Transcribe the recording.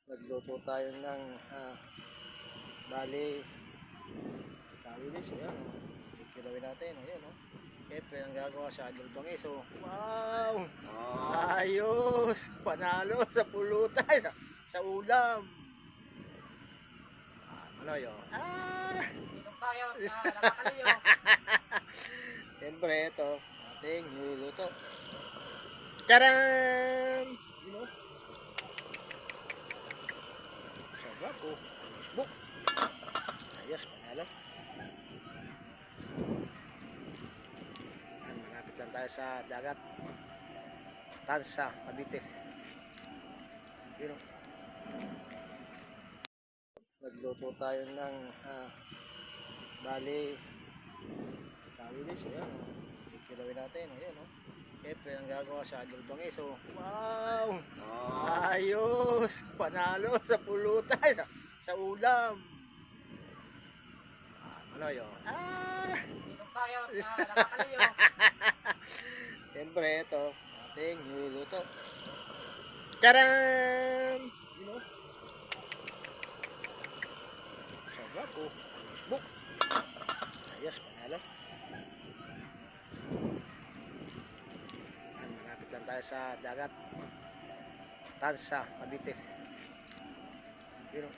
Nagluto tayo ng bali kawilis. Ayan, kikilawin natin. Ayan, oh. Siyempre ang gagawa sa idol bangis. Oh. Wow, ayos, panalo sa pulutan, sa ulam. Ano yun? Sinong tayo na nakakaliyo? Siyempre ito ating niluluto. Taran! You know? Sarap, oh. Buk! Ayos, panalo. Malapit lang tayo sa dagat. Tansa, Cavite. Yun, oh. Nagluto tayo ng bali kawilis. Ayan, oh. Kikilawin natin. Ayan, oh. Siyempre ang gagawa sa idol bangis. Oh. Wow, ayos, panalo sa pulutan, sa ulam. Ano yun? Sinong tayo na nakakaliyo? Siyempre ito ating niluluto. Taran! You know? Sarap, oh. Buk! Ayos, panalo. Malapit lang tayo sa dagat. Tansa, Cavite. Yun, oh.